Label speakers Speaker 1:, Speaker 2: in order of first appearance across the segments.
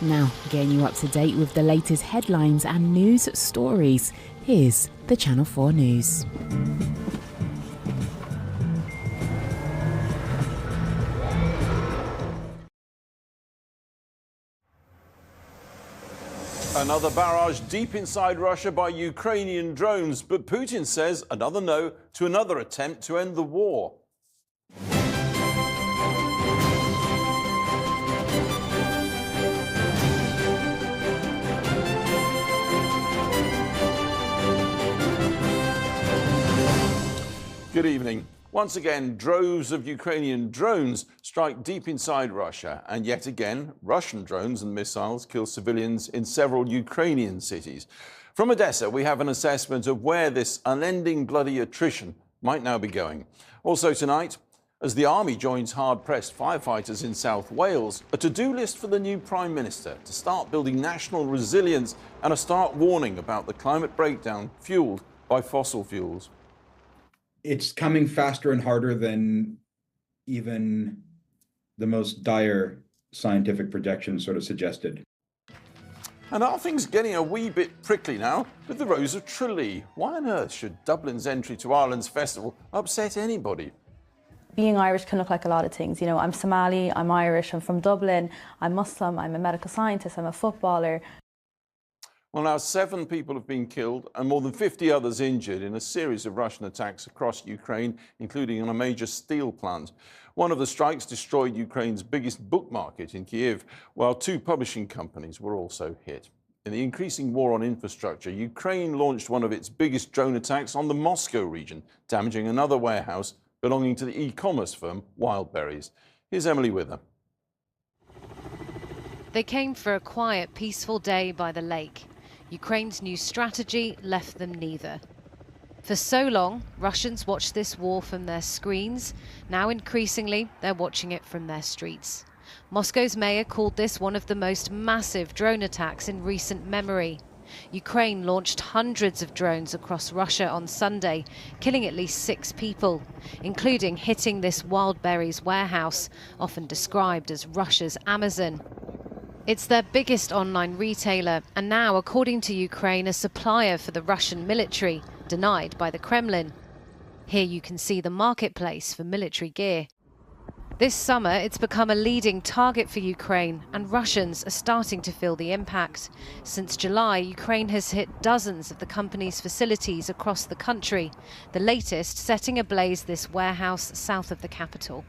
Speaker 1: Now, getting you up to date with the latest headlines and news stories. Here's the Channel 4 News.
Speaker 2: Another barrage deep inside Russia by Ukrainian drones, but Putin says another no to another attempt to end the war. Good evening. Once again, droves of Ukrainian drones strike deep inside Russia, and yet again, Russian drones and missiles kill civilians in several Ukrainian cities. From Odessa, we have an assessment of where this unending bloody attrition might now be going. Also tonight, as the army joins hard-pressed firefighters in South Wales, a to-do list for the new Prime Minister to start building national resilience and a stark warning about the climate breakdown fuelled by fossil fuels.
Speaker 3: It's coming faster and harder than even the most dire scientific projections sort of suggested.
Speaker 2: And are things getting a wee bit prickly now with the Rose of Tralee? Why on earth should Dublin's entry to Ireland's festival upset anybody?
Speaker 4: Being Irish can look like a lot of things. You know, I'm Somali, I'm Irish, I'm from Dublin, I'm Muslim, I'm a medical scientist, I'm a footballer.
Speaker 2: Well, now 7 people have been killed and more than 50 others injured in a series of Russian attacks across Ukraine, including on a major steel plant. One of the strikes destroyed Ukraine's biggest book market in Kyiv, while 2 publishing companies were also hit. In the increasing war on infrastructure, Ukraine launched one of its biggest drone attacks on the Moscow region, damaging another warehouse belonging to the e-commerce firm Wildberries. Here's Emily Wither.
Speaker 5: They came for a quiet, peaceful day by the lake. Ukraine's new strategy left them neither. For so long, Russians watched this war from their screens. Now, increasingly, they're watching it from their streets. Moscow's mayor called this one of the most massive drone attacks in recent memory. Ukraine launched hundreds of drones across Russia on Sunday, killing at least 6 people, including hitting this Wildberries warehouse, often described as Russia's Amazon. It's their biggest online retailer, and now, according to Ukraine, a supplier for the Russian military, denied by the Kremlin. Here you can see the marketplace for military gear. This summer, it's become a leading target for Ukraine, and Russians are starting to feel the impact. Since July, Ukraine has hit dozens of the company's facilities across the country, the latest setting ablaze this warehouse south of the capital.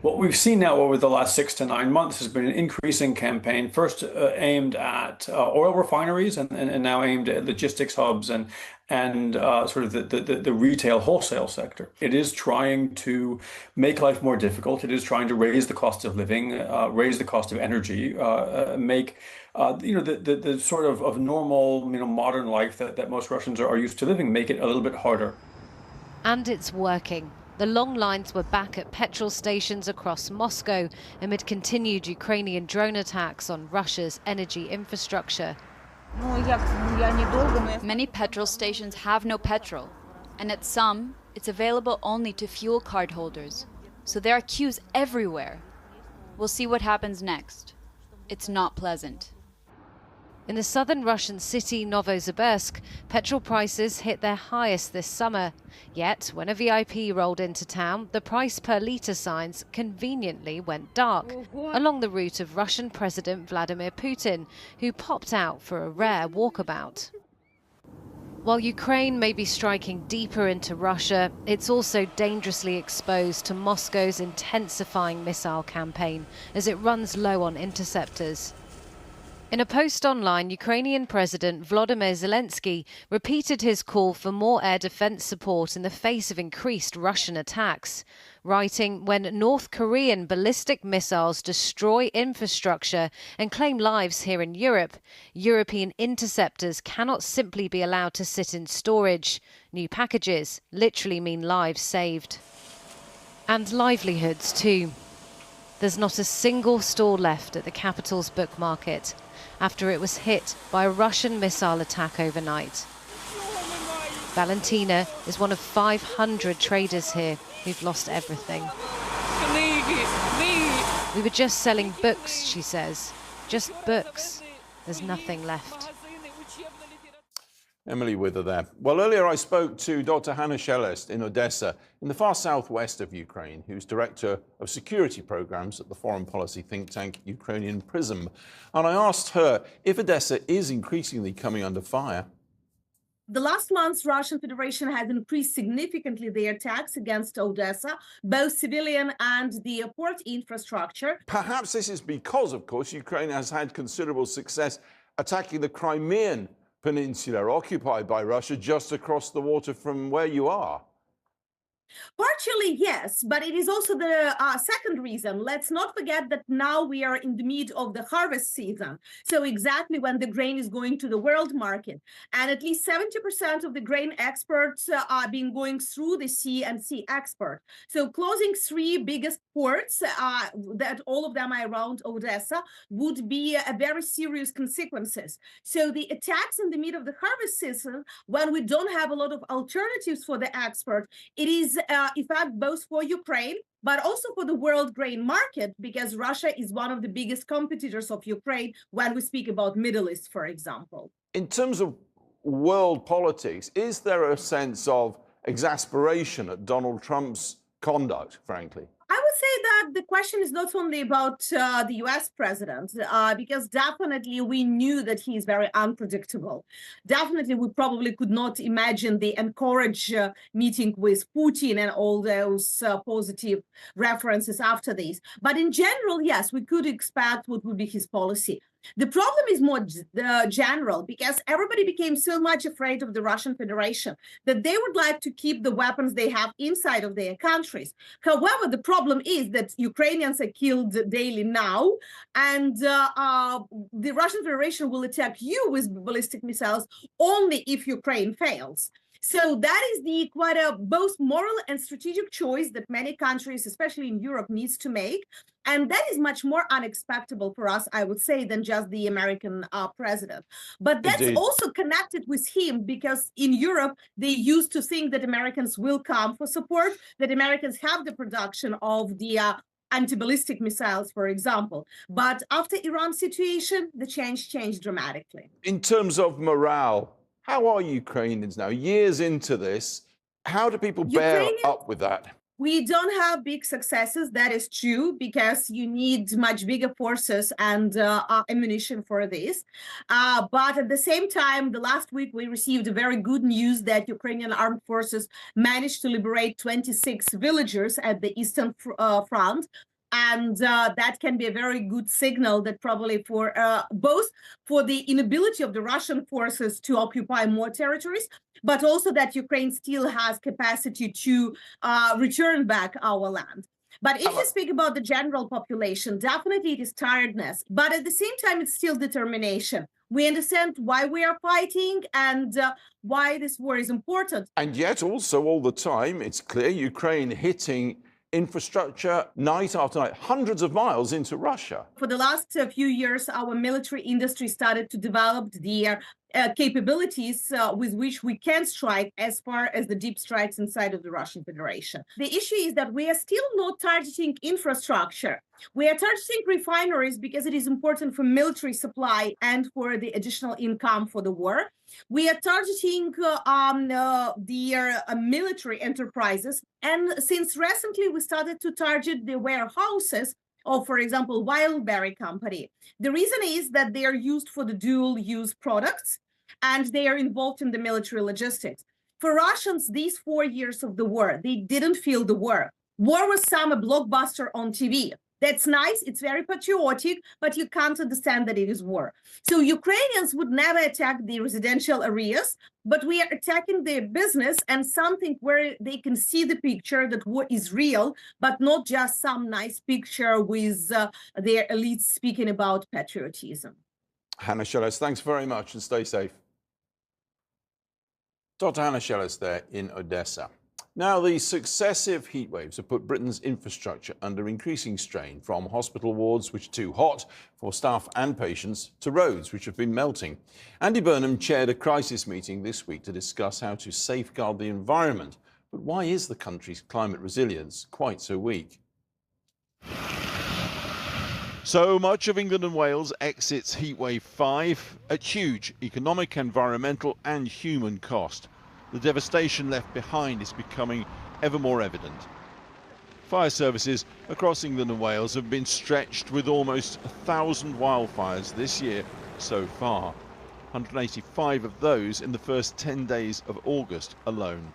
Speaker 6: What we've seen now over the last 6 to 9 months has been an increasing campaign, first aimed at oil refineries and now aimed at logistics hubs and sort of the retail wholesale sector. It is trying to make life more difficult. It is trying to raise the cost of living, raise the cost of energy, make the sort of normal modern life that most Russians are used to living, make it a little bit harder.
Speaker 5: And it's working. The long lines were back at petrol stations across Moscow amid continued Ukrainian drone attacks on Russia's energy infrastructure.
Speaker 7: Many petrol stations have no petrol, and at some, it's available only to fuel card holders. So there are queues everywhere. We'll see what happens next. It's not pleasant.
Speaker 5: In the southern Russian city Novosibirsk, petrol prices hit their highest this summer. Yet, when a VIP rolled into town, the price per litre signs conveniently went dark, along the route of Russian President Vladimir Putin, who popped out for a rare walkabout. While Ukraine may be striking deeper into Russia, it's also dangerously exposed to Moscow's intensifying missile campaign as it runs low on interceptors. In a post online, Ukrainian President Volodymyr Zelensky repeated his call for more air defense support in the face of increased Russian attacks, writing, "When North Korean ballistic missiles destroy infrastructure and claim lives here in Europe, European interceptors cannot simply be allowed to sit in storage. New packages literally mean lives saved." And livelihoods too. There's not a single store left at the capital's book market after it was hit by a Russian missile attack overnight. Valentina is one of 500 traders here who've lost everything. "We were just selling books," she says. Just books. There's nothing left.
Speaker 2: Emily Wither there. Well, earlier I spoke to Dr. Hanna Shelest in Odessa, in the far southwest of Ukraine, who's Director of Security Programs at the foreign policy think tank Ukrainian Prism. And I asked her if Odessa is increasingly coming under fire.
Speaker 8: The last months, Russian Federation has increased significantly their attacks against Odessa, both civilian and the port infrastructure.
Speaker 2: Perhaps this is because, of course, Ukraine has had considerable success attacking the Crimean Peninsula, occupied by Russia, just across the water from where you are.
Speaker 8: Partially, yes, but it is also the second reason. Let's not forget that now we are in the mid of the harvest season. So exactly when the grain is going to the world market. And at least 70% of the grain exports are being going through the sea and sea export. So closing three biggest ports, that all of them are around Odessa, would be a very serious consequences. So the attacks in the mid of the harvest season, when we don't have a lot of alternatives for the export, it is in fact both for Ukraine, but also for the world grain market, because Russia is one of the biggest competitors of Ukraine when we speak about Middle East, for example.
Speaker 2: In terms of world politics, is there a sense of exasperation at Donald Trump's conduct, frankly?
Speaker 8: I would say that the question is not only about the US president, because definitely we knew that he is very unpredictable. Definitely we probably could not imagine the Anchorage meeting with Putin and all those positive references after this. But in general, yes, we could expect what would be his policy. The problem is more general, because everybody became so much afraid of the Russian Federation that they would like to keep the weapons they have inside of their countries. However, the problem is that Ukrainians are killed daily now, and the Russian Federation will attack you with ballistic missiles only if Ukraine fails. So that is the quite a both moral and strategic choice that many countries, especially in Europe, needs to make. And that is much more unexpected for us, I would say, than just the American president. But that's
Speaker 2: Indeed.
Speaker 8: also connected with him, because in Europe, they used to think that Americans will come for support, that Americans have the production of the anti-ballistic missiles, for example. But after Iran situation, the changed dramatically.
Speaker 2: In terms of morale, how are Ukrainians now, years into this? How do people bear up with that?
Speaker 8: We don't have big successes, that is true, because you need much bigger forces and ammunition for this. But at the same time, the last week we received very good news that Ukrainian armed forces managed to liberate 26 villagers at the Eastern Front. And that can be a very good signal that probably for both for the inability of the Russian forces to occupy more territories, but also that Ukraine still has capacity to return back our land. But if you speak about the general population, definitely it is tiredness. But at the same time, it's still determination. We understand why we are fighting and why this war is important.
Speaker 2: And yet also all the time, it's clear Ukraine hitting infrastructure night after night, hundreds of miles into Russia.
Speaker 8: For the last few years, our military industry started to develop their capabilities with which we can strike as far as the deep strikes inside of the Russian Federation. The issue is that we are still not targeting infrastructure. We are targeting refineries because it is important for military supply and for the additional income for the war. We are targeting the military enterprises. And since recently we started to target the warehouses of, for example, Wildberry Company. The reason is that they are used for the dual-use products and they are involved in the military logistics. For Russians, these 4 years of the war, they didn't feel the war. War was some a blockbuster on TV. That's nice, it's very patriotic, but you can't understand that it is war. So Ukrainians would never attack the residential areas, but we are attacking their business and something where they can see the picture that war is real, but not just some nice picture with their elites speaking about patriotism.
Speaker 2: Hanna Shelest, thanks very much and stay safe. Dr. Hanna Shelest there in Odessa. Now, the successive heat waves have put Britain's infrastructure under increasing strain, from hospital wards which are too hot for staff and patients to roads which have been melting. Andy Burnham chaired a crisis meeting this week to discuss how to safeguard the environment. But why is the country's climate resilience quite so weak? So much of England and Wales exits Heatwave 5 at huge economic, environmental and human cost. The devastation left behind is becoming ever more evident. Fire services across England and Wales have been stretched with almost 1,000 wildfires this year so far. 185 of those in the first 10 days of August alone.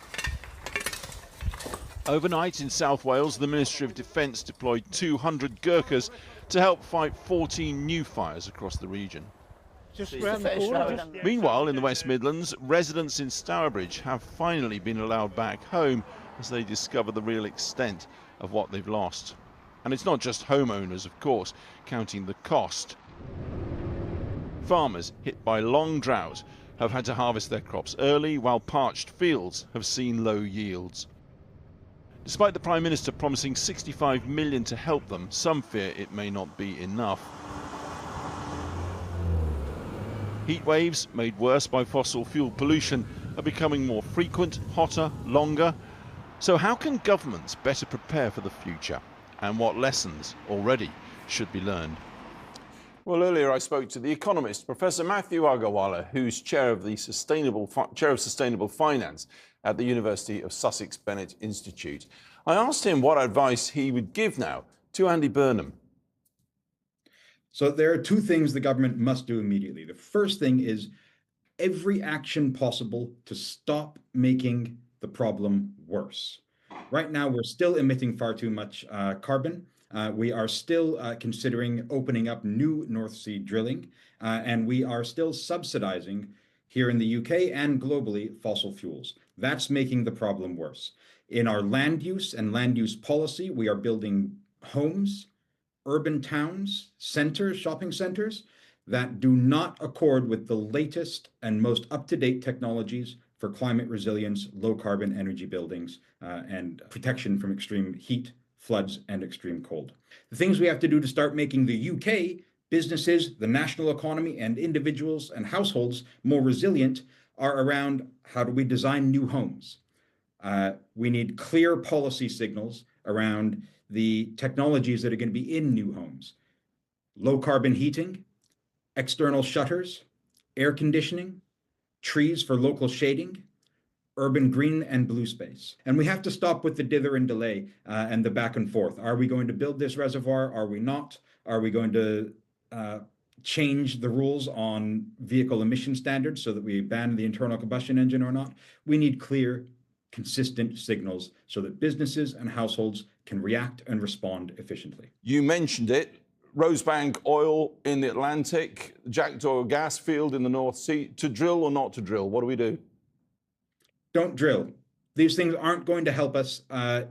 Speaker 2: Overnight in South Wales, the Ministry of Defence deployed 200 Gurkhas to help fight 14 new fires across the region. Meanwhile, in the West Midlands, residents in Stourbridge have finally been allowed back home as they discover the real extent of what they've lost. And it's not just homeowners, of course, counting the cost. Farmers hit by long drought have had to harvest their crops early, while parched fields have seen low yields. Despite the Prime Minister promising 65 million to help them, some fear it may not be enough. Heat waves, made worse by fossil fuel pollution, are becoming more frequent, hotter, longer. So how can governments better prepare for the future? And what lessons already should be learned? Well, earlier I spoke to the economist, Professor Matthew Agarwala, who's chair of Sustainable Finance at the University of Sussex Bennett Institute. I asked him what advice he would give now to Andy Burnham.
Speaker 3: So there are two things the government must do immediately. The first thing is every action possible to stop making the problem worse. Right now, we're still emitting far too much carbon. We are still considering opening up new North Sea drilling, and we are still subsidizing here in the UK and globally fossil fuels. That's making the problem worse. In our land use and land use policy, we are building homes, urban towns, centers, shopping centers that do not accord with the latest and most up-to-date technologies for climate resilience, low carbon energy buildings, and protection from extreme heat, floods, and extreme cold. The things we have to do to start making the UK, businesses, the national economy, and individuals and households more resilient are around how do we design new homes? We need clear policy signals around the technologies that are going to be in new homes. Low carbon heating, external shutters, air conditioning, trees for local shading, urban green and blue space. And we have to stop with the dither and delay and the back and forth. Are we going to build this reservoir? Are we not? Are we going to change the rules on vehicle emission standards so that we ban the internal combustion engine or not? We need clear, consistent signals so that businesses and households can react and respond efficiently.
Speaker 2: You mentioned it, Rosebank oil in the Atlantic, Jackdaw gas field in the North Sea. To drill or not to drill? What do we do?
Speaker 3: Don't drill. These things aren't going to help us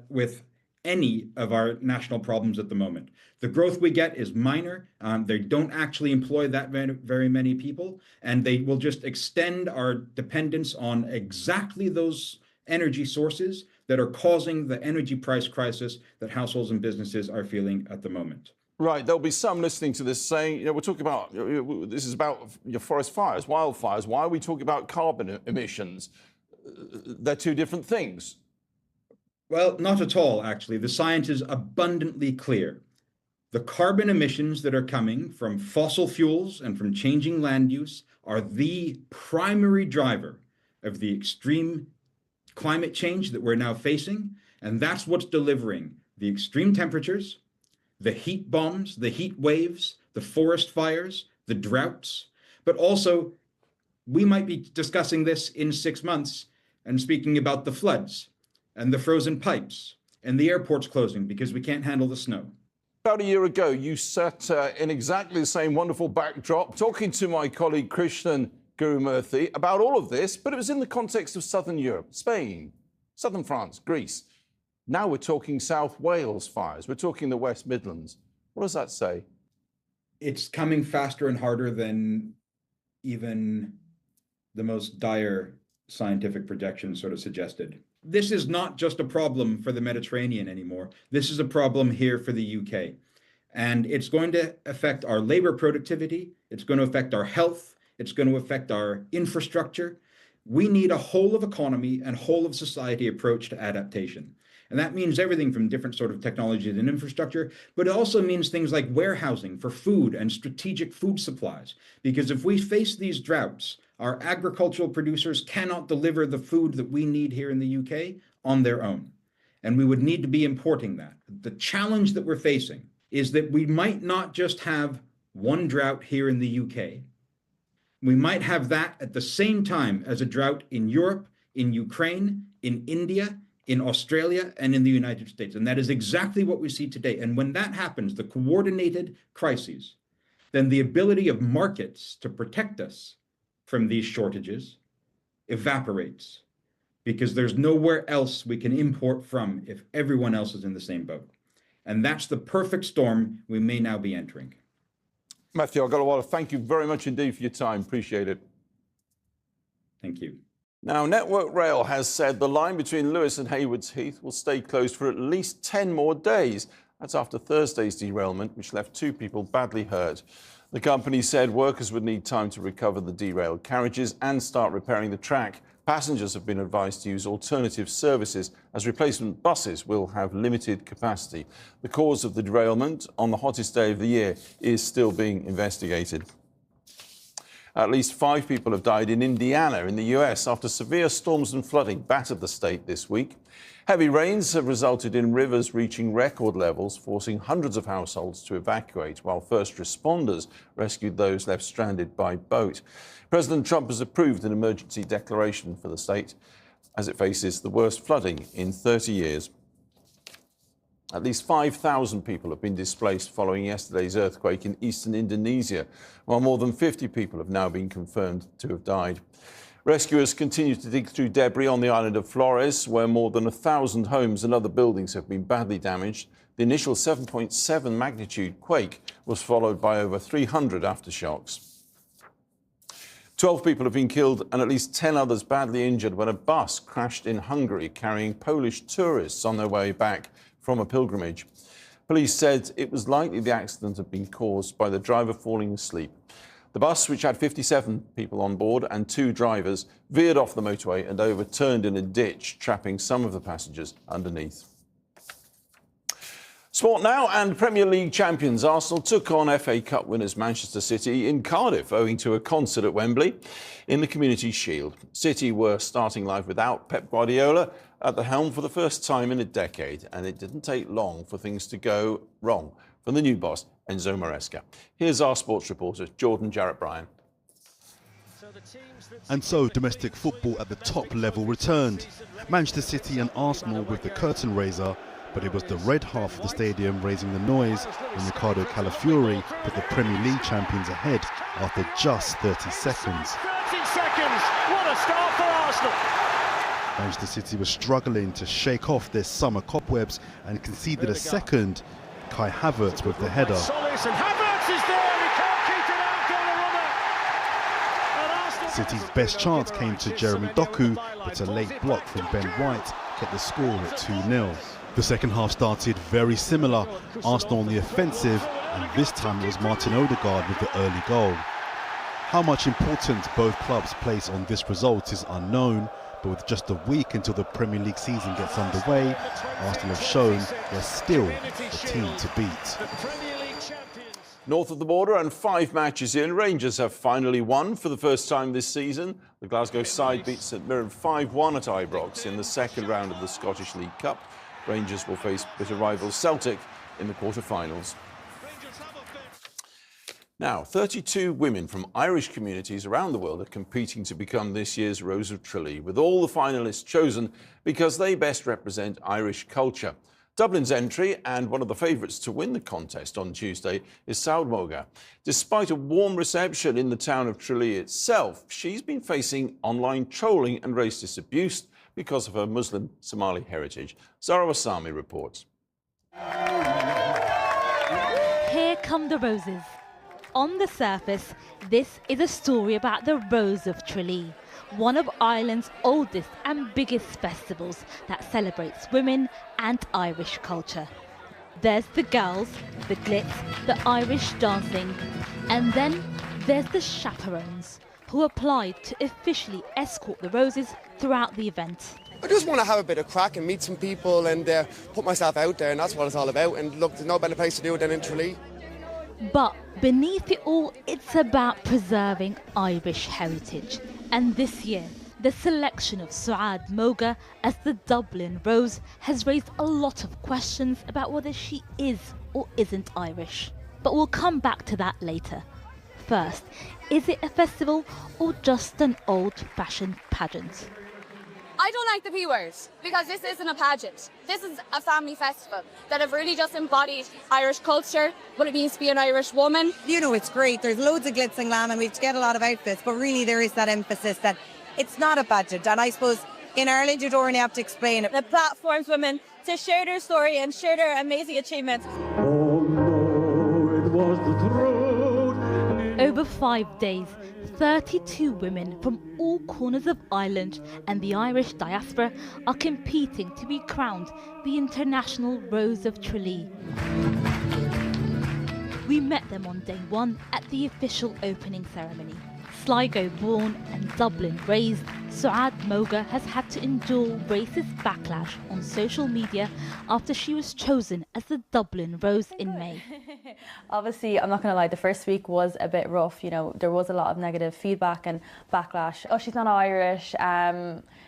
Speaker 3: with any of our national problems at the moment. The growth we get is minor. They don't actually employ that very many people, and they will just extend our dependence on exactly those energy sources that are causing the energy price crisis that households and businesses are feeling at the moment.
Speaker 2: Right, there'll be some listening to this saying, we're talking about, this is about your forest fires, wildfires. Why are we talking about carbon emissions? They're two different things.
Speaker 3: Well, not at all, actually. The science is abundantly clear. The carbon emissions that are coming from fossil fuels and from changing land use are the primary driver of the extreme climate change that we're now facing. And that's what's delivering the extreme temperatures, the heat bombs, the heat waves, the forest fires, the droughts. But also, we might be discussing this in 6 months and speaking about the floods and the frozen pipes and the airports closing because we can't handle the snow.
Speaker 2: About a year ago, you sat in exactly the same wonderful backdrop talking to my colleague Krishnan Gurumurthy about all of this, but it was in the context of southern Europe, Spain, southern France, Greece. Now we're talking South Wales fires. We're talking the West Midlands. What does that say?
Speaker 3: It's coming faster and harder than even the most dire scientific projections sort of suggested. This is not just a problem for the Mediterranean anymore. This is a problem here for the UK. And it's going to affect our labor productivity. It's going to affect our health. It's going to affect our infrastructure. We need a whole of economy and whole of society approach to adaptation. And that means everything from different sort of technologies and infrastructure, but it also means things like warehousing for food and strategic food supplies. Because if we face these droughts, our agricultural producers cannot deliver the food that we need here in the UK on their own. And we would need to be importing that. The challenge that we're facing is that we might not just have one drought here in the UK. We might have that at the same time as a drought in Europe, in Ukraine, in India, in Australia, and in the United States. And that is exactly what we see today. And when that happens, the coordinated crises, then the ability of markets to protect us from these shortages evaporates, because there's nowhere else we can import from if everyone else is in the same boat. And that's the perfect storm we may now be entering.
Speaker 2: Matthew Agarwal, thank you very much indeed for your time. Appreciate it.
Speaker 3: Thank you.
Speaker 2: Now, Network Rail has said the line between Lewis and Haywards Heath will stay closed for at least 10 more days. That's after Thursday's derailment, which left 2 people badly hurt. The company said workers would need time to recover the derailed carriages and start repairing the track. Passengers have been advised to use alternative services as replacement buses will have limited capacity. The cause of the derailment on the hottest day of the year is still being investigated. At least 5 people have died in Indiana in the US after severe storms and flooding battered the state this week. Heavy rains have resulted in rivers reaching record levels, forcing hundreds of households to evacuate, while first responders rescued those left stranded by boat. President Trump has approved an emergency declaration for the state as it faces the worst flooding in 30 years. At least 5,000 people have been displaced following yesterday's earthquake in eastern Indonesia, while more than 50 people have now been confirmed to have died. Rescuers continue to dig through debris on the island of Flores, where more than 1,000 homes and other buildings have been badly damaged. The initial 7.7 magnitude quake was followed by over 300 aftershocks. 12 people have been killed and at least 10 others badly injured when a bus crashed in Hungary carrying Polish tourists on their way back from a pilgrimage. Police said it was likely the accident had been caused by the driver falling asleep. The bus, which had 57 people on board and 2 drivers, veered off the motorway and overturned in a ditch, trapping some of the passengers underneath. Sport now, and Premier League champions Arsenal took on FA Cup winners Manchester City in Cardiff owing to a concert at Wembley in the Community Shield. City were starting life without Pep Guardiola at the helm for the first time in a decade, and it didn't take long for things to go wrong for the new boss, Enzo Maresca. Here's our sports reporter, Jordan Jarrett-Bryan.
Speaker 9: And so domestic football at the top level returned. Manchester City and Arsenal with the curtain raiser, but it was the red half of the stadium raising the noise when Ricardo Calafiori put the Premier League champions ahead after just 30 seconds.
Speaker 10: 30 seconds, what a start for Arsenal!
Speaker 9: Manchester City was struggling to shake off their summer cobwebs and conceded a second. Kai Havertz with the header.
Speaker 10: Solis, and Havertz is there, he can't keep it out, Donnarumma.
Speaker 9: City's best chance came to Jeremy Doku, but a late block from Ben White kept the score at 2-0. The second half started very similar. Arsenal on the offensive, and this time it was Martin Odegaard with the early goal. How much importance both clubs place on this result is unknown, but with just a week until the Premier League season gets underway, Arsenal have shown they're still the team to beat.
Speaker 2: North of the border and 5 matches in, Rangers have finally won for the first time this season. The Glasgow side beat St Mirren 5-1 at Ibrox in the second round of the Scottish League Cup. Rangers will face bitter rivals Celtic in the quarter-finals. Now, 32 women from Irish communities around the world are competing to become this year's Rose of Tralee, with all the finalists chosen because they best represent Irish culture. Dublin's entry, and one of the favourites to win the contest on Tuesday, is Saud Moga. Despite a warm reception in the town of Tralee itself, she's been facing online trolling and racist abuse because of her Muslim Somali heritage. Zara Wassami reports.
Speaker 11: Here come the roses. On the surface, this is a story about the Rose of Tralee, one of Ireland's oldest and biggest festivals that celebrates women and Irish culture. There's the girls, the glitz, the Irish dancing, and then there's the chaperones, who applied to officially escort the Roses throughout the event.
Speaker 12: I just want to have a bit of crack and meet some people and put myself out there, and that's what it's all about. And look, there's no better place to do it than in Tralee.
Speaker 11: But beneath it all, it's about preserving Irish heritage. And this year, the selection of Suad Moga as the Dublin Rose has raised a lot of questions about whether she is or isn't Irish. But we'll come back to that later. First, is it a festival or just an old-fashioned pageant?
Speaker 13: I don't like the P word because this isn't a pageant. This is a family festival that have really just embodied Irish culture, what it means to be an Irish woman.
Speaker 14: You know, it's great. There's loads of glitz and glam and we get a lot of outfits, but really there is that emphasis that it's not a pageant. And I suppose in Ireland you don't have to explain it.
Speaker 13: The platforms women to share their story and share their amazing achievements.
Speaker 11: Over 5 days, 32 women from all corners of Ireland and the Irish diaspora are competing to be crowned the International Rose of Tralee. We met them on day one at the official opening ceremony. Sligo born and Dublin raised, Suad Moga has had to endure racist backlash on social media after she was chosen as the Dublin Rose in May.
Speaker 4: Obviously, I'm not going to lie, the first week was a bit rough. You know, there was a lot of negative feedback and backlash. Oh, she's not Irish,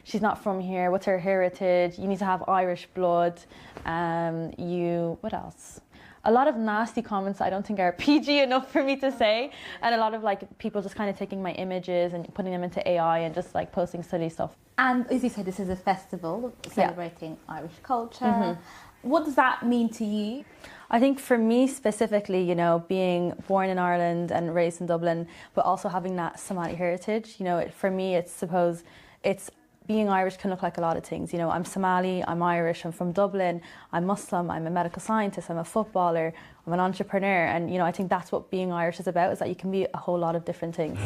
Speaker 4: she's not from here, what's her heritage? You need to have Irish blood. What else? A lot of nasty comments I don't think are PG enough for me to say, and a lot of like people just kind of taking my images and putting them into AI and just like posting silly stuff.
Speaker 15: And as you said, this is a festival celebrating Irish culture. What does that mean to you?
Speaker 4: I think for me specifically, you know, being born in Ireland and raised in Dublin, but also having that Somali heritage, you know, for me, it's being Irish can look like a lot of things. You know, I'm Somali, I'm Irish, I'm from Dublin, I'm Muslim, I'm a medical scientist, I'm a footballer, I'm an entrepreneur. And, you know, I think that's what being Irish is about, is that you can be a whole lot of different things.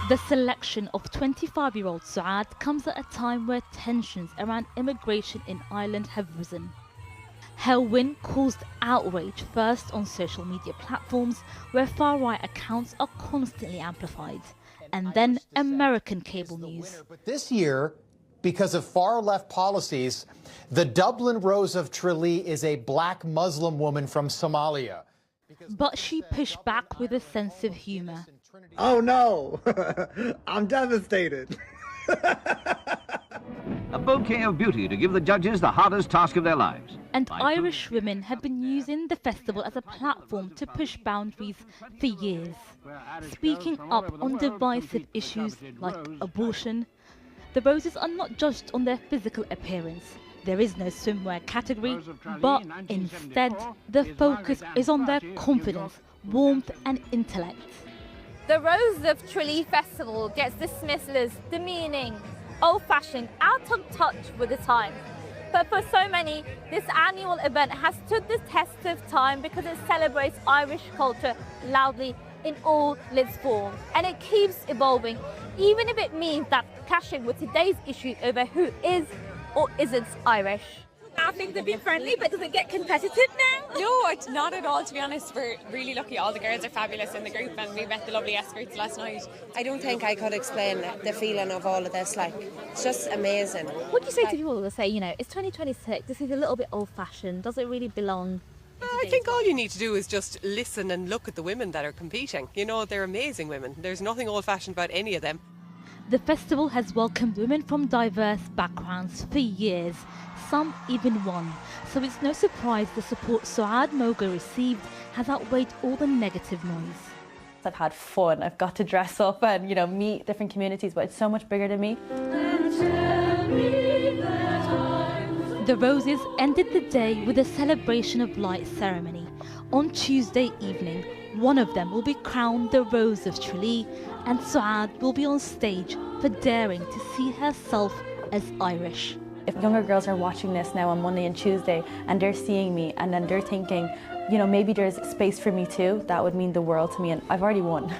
Speaker 11: The selection of 25-year-old Suad comes at a time where tensions around immigration in Ireland have risen. Her win caused outrage first on social media platforms where far-right accounts are constantly amplified, and then American cable news.
Speaker 16: But this year, because of far-left policies, the Dublin Rose of Tralee is a black Muslim woman from Somalia.
Speaker 11: But she pushed back with a sense of humour.
Speaker 17: Oh no, I'm devastated.
Speaker 18: A bouquet of beauty to give the judges the hardest task of their lives.
Speaker 11: And Irish women have been using the festival as a platform to push boundaries for years, speaking up on divisive issues like abortion. The Roses are not judged on their physical appearance. There is no swimwear category, but instead the focus is on their confidence, warmth and intellect.
Speaker 13: The Rose of Tralee Festival gets dismissed as demeaning, old-fashioned, out of touch with the time. But for so many, this annual event has stood the test of time because it celebrates Irish culture loudly in all its forms. And it keeps evolving, even if it means that clashing with today's issue over who is or isn't Irish.
Speaker 19: I think they'd be friendly, but does it get competitive now?
Speaker 20: No, it's not at all, to be honest. We're really lucky. All the girls are fabulous in the group and we met the lovely escorts last night.
Speaker 14: I don't think I could explain the feeling of all of this. Like, it's just amazing.
Speaker 15: What do you say to people that say, you know, it's 2026, this is a little bit old-fashioned, does it really belong?
Speaker 21: I think all you need to do is just listen and look at the women that are competing. You know, they're amazing women. There's nothing old-fashioned about any of them.
Speaker 11: The festival has welcomed women from diverse backgrounds for years, some even won. So it's no surprise the support Suad Moga received has outweighed all the negative noise.
Speaker 4: I've had fun, I've got to dress up and, you know, meet different communities, but it's so much bigger than me.
Speaker 11: The Roses ended the day with a celebration of light ceremony. On Tuesday evening, one of them will be crowned the Rose of Tralee, and Suad will be on stage for daring to see herself as Irish.
Speaker 4: If younger girls are watching this now on Monday and Tuesday and they're seeing me and then they're thinking, you know, maybe there's space for me too, that would mean the world to me, and I've already won.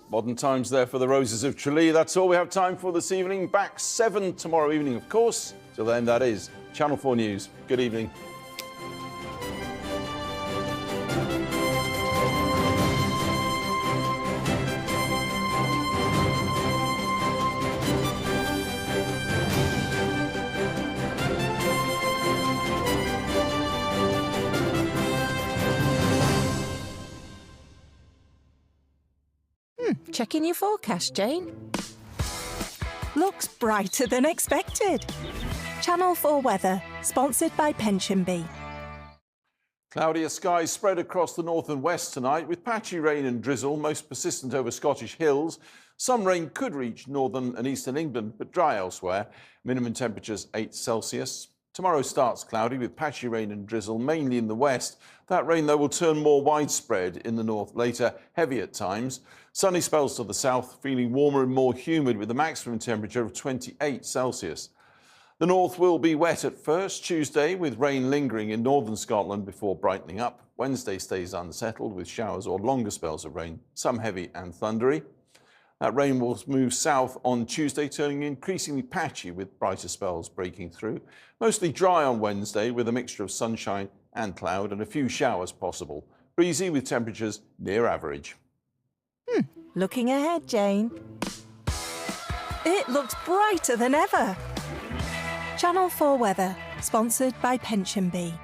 Speaker 2: Modern times there for the Roses of Tralee. That's all we have time for this evening. Back 7 tomorrow evening, of course. Till then, that is Channel 4 News. Good evening.
Speaker 1: Checking your forecast, Jane. Looks brighter than expected. Channel 4 weather, sponsored by PensionBee.
Speaker 2: Cloudier skies spread across the north and west tonight, with patchy rain and drizzle, most persistent over Scottish hills. Some rain could reach northern and eastern England, but dry elsewhere. Minimum temperatures 8 Celsius. Tomorrow starts cloudy with patchy rain and drizzle, mainly in the west. That rain, though, will turn more widespread in the north later, heavy at times. Sunny spells to the south, feeling warmer and more humid with a maximum temperature of 28 Celsius. The north will be wet at first, Tuesday, with rain lingering in northern Scotland before brightening up. Wednesday stays unsettled with showers or longer spells of rain, some heavy and thundery. That rain will move south on Tuesday, turning increasingly patchy with brighter spells breaking through. Mostly dry on Wednesday with a mixture of sunshine and cloud and a few showers possible. Breezy with temperatures near average.
Speaker 1: Looking ahead, Jane. It looks brighter than ever. Channel 4 weather, sponsored by PensionBee.